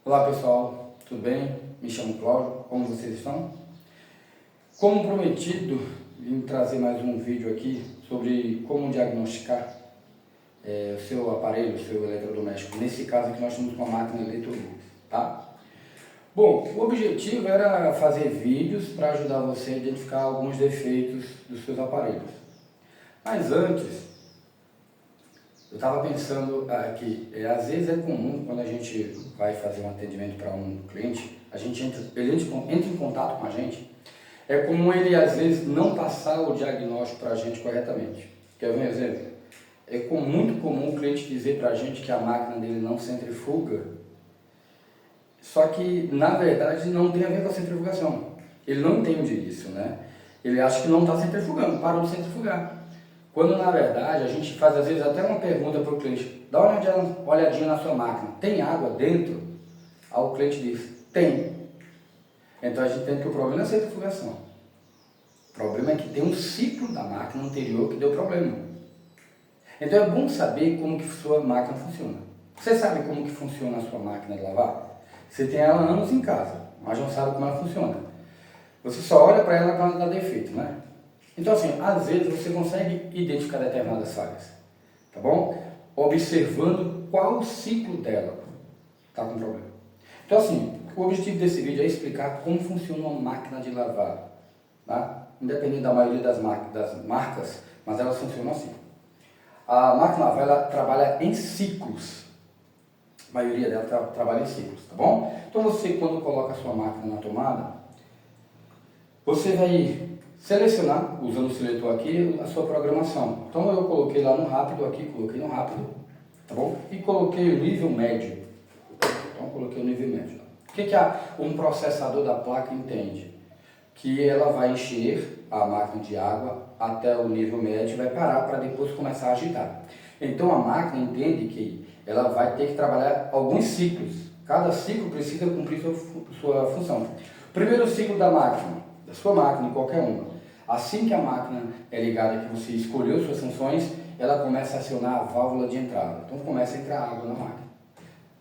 Olá pessoal, tudo bem? Me chamo Cláudio, como vocês estão? Como prometido, vim trazer mais um vídeo aqui sobre como diagnosticar o seu aparelho, o seu eletrodoméstico. Nesse caso aqui nós estamos com a máquina Electrolux, tá? Bom, o objetivo era fazer vídeos para ajudar você a identificar alguns defeitos dos seus aparelhos. Mas antes, eu estava pensando que às vezes é comum, quando a gente vai fazer um atendimento para um cliente, ele entra em contato com a gente, é comum ele às vezes não passar o diagnóstico para a gente corretamente. Quer ver um exemplo? Muito comum o cliente dizer para a gente que a máquina dele não centrifuga, só que na verdade não tem a ver com a centrifugação. Ele não entende isso, né? Ele acha que não está centrifugando, parou de centrifugar. Quando na verdade a gente faz às vezes até uma pergunta para o cliente: dá uma olhadinha na sua máquina, tem água dentro? Aí o cliente diz: tem. Então a gente entende que o problema é a centrifugação. O problema é que tem um ciclo da máquina anterior que deu problema. Então é bom saber como que sua máquina funciona. Você sabe como que funciona a sua máquina de lavar? Você tem ela há anos em casa, mas não sabe como ela funciona. Você só olha para ela quando ela dá defeito, né? Então assim, às vezes você consegue identificar determinadas falhas, tá bom? Observando qual o ciclo dela está com problema. Então assim, o objetivo desse vídeo é explicar como funciona uma máquina de lavar, tá? Independente da maioria das marcas, mas elas funcionam assim. A máquina de lavar, ela trabalha em ciclos. A maioria dela trabalha em ciclos, tá bom? Então você, quando coloca a sua máquina na tomada, você vai selecionar, usando o seletor aqui, a sua programação. Então eu coloquei lá no rápido aqui, coloquei no rápido, tá bom? E coloquei o nível médio. Então coloquei o nível médio. O que um processador da placa entende? Que ela vai encher a máquina de água até o nível médio e vai parar para depois começar a agitar. Então a máquina entende que ela vai ter que trabalhar alguns ciclos. Cada ciclo precisa cumprir sua função. O primeiro ciclo da máquina, da sua máquina, qualquer uma. Assim que a máquina é ligada, que você escolheu suas funções, ela começa a acionar a válvula de entrada. Então começa a entrar água na máquina.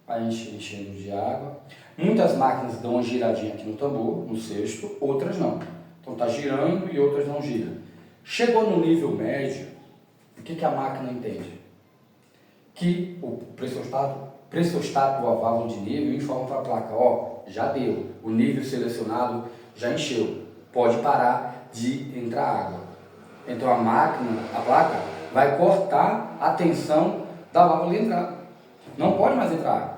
Vai enchendo de água. Muitas máquinas dão uma giradinha aqui no tambor, no cesto, outras não. Então está girando e outras não giram. Chegou no nível médio, o que a máquina entende? Que o pressostato, a válvula de nível, informa para a placa: ó, já deu, o nível selecionado já encheu, pode parar de entrar água. Então a placa, vai cortar a tensão da válvula de entrada. Não pode mais entrar água.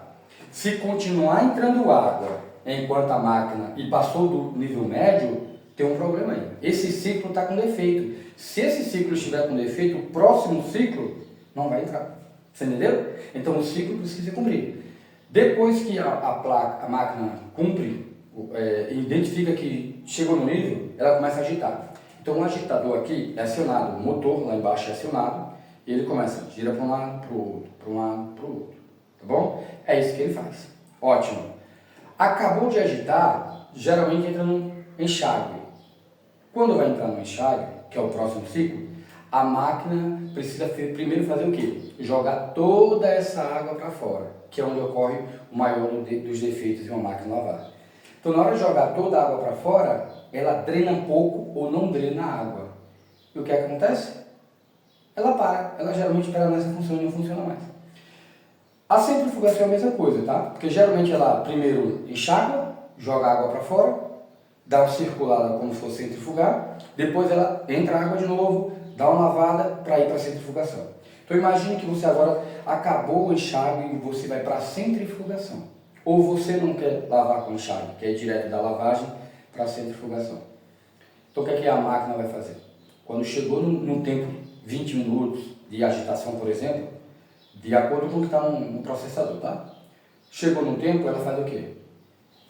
Se continuar entrando água enquanto a máquina e passou do nível médio, tem um problema aí. Esse ciclo está com defeito. Se esse ciclo estiver com defeito, o próximo ciclo não vai entrar. Você entendeu? Então o ciclo precisa cumprir. Depois que a máquina cumpre, identifica que chegou no nível, ela começa a agitar. Então o agitador aqui é acionado, o motor lá embaixo é acionado, e ele começa a girar para um lado, para o outro, para um lado, para o outro. Tá bom? É isso que ele faz. Ótimo. Acabou de agitar, geralmente entra no enxágue. Quando vai entrar no enxágue, que é o próximo ciclo, a máquina precisa primeiro fazer o quê? Jogar toda essa água para fora, que é onde ocorre o maior dos defeitos de uma máquina de lavar. Então, na hora de jogar toda a água para fora, ela drena um pouco ou não drena a água. E o que acontece? Ela para. Ela geralmente para nessa função e não funciona mais. A centrifugação é a mesma coisa, tá? Porque geralmente ela primeiro enxágua, joga a água para fora, dá uma circulada como se fosse centrifugar, depois ela entra a água de novo, dá uma lavada para ir para a centrifugação. Então imagine que você agora acabou o enxágue e você vai para a centrifugação. Ou você não quer lavar com enxágue, quer ir direto da lavagem para a centrifugação. Então o que a máquina vai fazer? Quando chegou no tempo 20 minutos de agitação, por exemplo, de acordo com o que está no processador, tá? Chegou no tempo, ela faz o quê?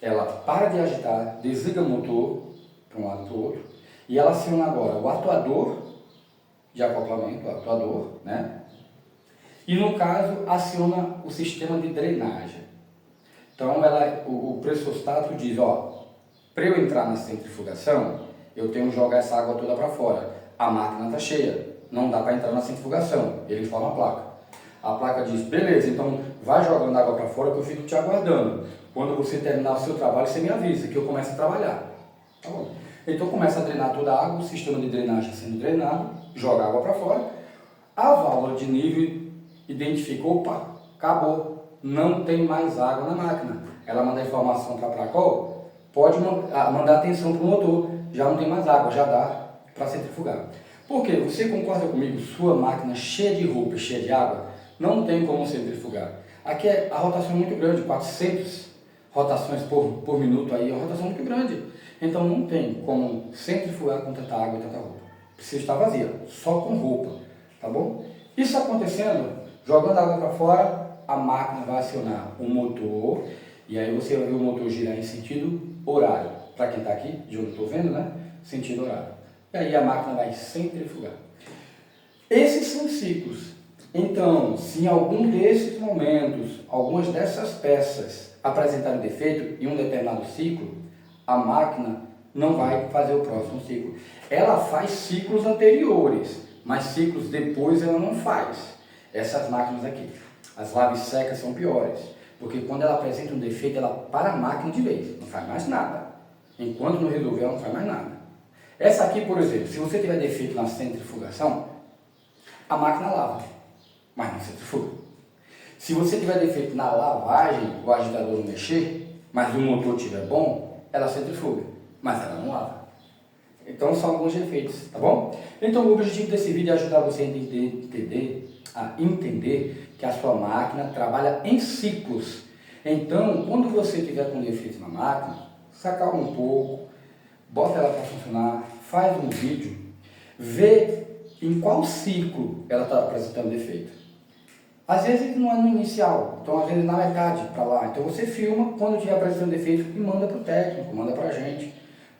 Ela para de agitar, desliga o motor para um lado e para o outro, e ela aciona agora o atuador de acoplamento, o atuador, né? E no caso, aciona o sistema de drenagem. Então, o pressostato diz: ó, para eu entrar na centrifugação, eu tenho que jogar essa água toda para fora. A máquina está cheia, não dá para entrar na centrifugação. Ele informa a placa. A placa diz, beleza, então vai jogando água para fora que eu fico te aguardando. Quando você terminar o seu trabalho, você me avisa que eu começo a trabalhar. Tá bom? Então começa a drenar toda a água, o sistema de drenagem sendo drenado, joga água para fora, a válvula de nível identificou, opa, acabou, não tem mais água na máquina. Ela manda a informação para a placa, ó, pode mandar atenção para o motor, já não tem mais água, já dá para centrifugar. Por quê? Você concorda comigo? Sua máquina cheia de roupa, cheia de água, não tem como centrifugar. Aqui a rotação é muito grande, 400 rotações por minuto aí, é uma rotação muito grande. Então não tem como centrifugar com tanta água e tanta roupa. Precisa estar vazia, só com roupa, tá bom? Isso acontecendo, jogando água para fora, a máquina vai acionar o motor, e aí você vai ver o motor girar em sentido horário. Para quem está aqui, de onde eu estou vendo, né? Sentido horário. E aí a máquina vai centrifugar. Esses são ciclos. Então, se em algum desses momentos, algumas dessas peças apresentarem defeito em um determinado ciclo, a máquina não vai fazer o próximo ciclo. Ela faz ciclos anteriores, mas ciclos depois ela não faz. Essas máquinas aqui, as laves secas são piores, porque quando ela apresenta um defeito, ela para a máquina de vez, não faz mais nada. Enquanto não resolver, ela não faz mais nada. Essa aqui, por exemplo, se você tiver defeito na centrifugação, a máquina lava, mas não centrifuga. Se você tiver defeito na lavagem, o agitador não mexer, mas o motor estiver bom, ela centrifuga, mas ela não lava. Então são alguns defeitos, tá bom? Então o objetivo desse vídeo é ajudar você a entender que a sua máquina trabalha em ciclos. Então, quando você tiver com defeito na máquina, saca um pouco, bota ela para funcionar, faz um vídeo, vê em qual ciclo ela está apresentando defeito. Às vezes não é no inicial, então às vezes na metade para lá. Então você filma quando estiver apresentando defeito e manda para o técnico, manda para a gente,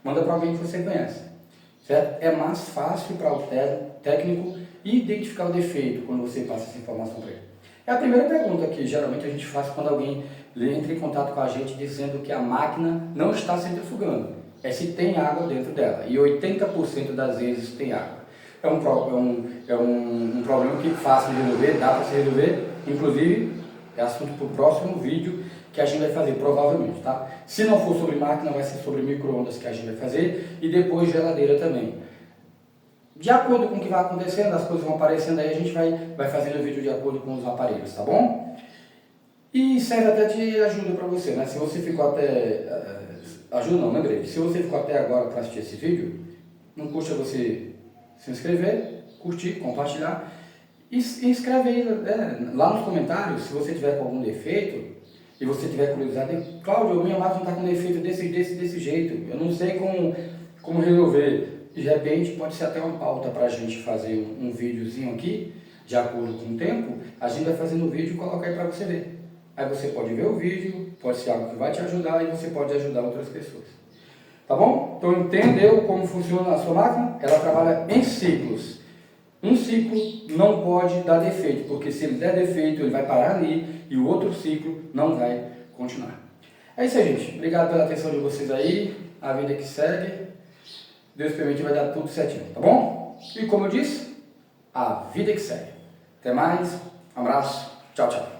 manda para alguém que você conhece. Certo? É mais fácil para o técnico identificar o defeito quando você passa essa informação para ele. É a primeira pergunta que geralmente a gente faz quando alguém entra em contato com a gente dizendo que a máquina não está centrifugando. É se tem água dentro dela. E 80% das vezes tem água. É um problema que é fácil de resolver, dá para se resolver. Inclusive, é assunto para o próximo vídeo que a gente vai fazer, provavelmente, tá? Se não for sobre máquina, vai ser sobre micro-ondas que a gente vai fazer e depois geladeira também. De acordo com o que vai acontecendo, as coisas vão aparecendo aí, a gente vai fazendo o vídeo de acordo com os aparelhos, tá bom? E serve até de ajuda para você, né? Se você ficou até... ajuda não, lembrei. Se você ficou até agora para assistir esse vídeo, não custa você se inscrever, curtir, compartilhar e escreve aí lá nos comentários se você tiver com algum defeito e você tiver curiosidade. Cláudio, minha máquina está com defeito desse jeito, eu não sei como resolver. De repente pode ser até uma pauta para a gente fazer um videozinho aqui, de acordo com o tempo, a gente vai fazendo o vídeo e coloca aí para você ver. Aí você pode ver o vídeo, pode ser algo que vai te ajudar e você pode ajudar outras pessoas. Tá bom? Então entendeu como funciona a sua máquina? Ela trabalha em ciclos. Um ciclo não pode dar defeito, porque se ele der defeito, ele vai parar ali e o outro ciclo não vai continuar. É isso aí, gente. Obrigado pela atenção de vocês aí. A vida que segue. Deus permite, vai dar tudo certinho, tá bom? E como eu disse, a vida que segue. Até mais. Um abraço. Tchau, tchau.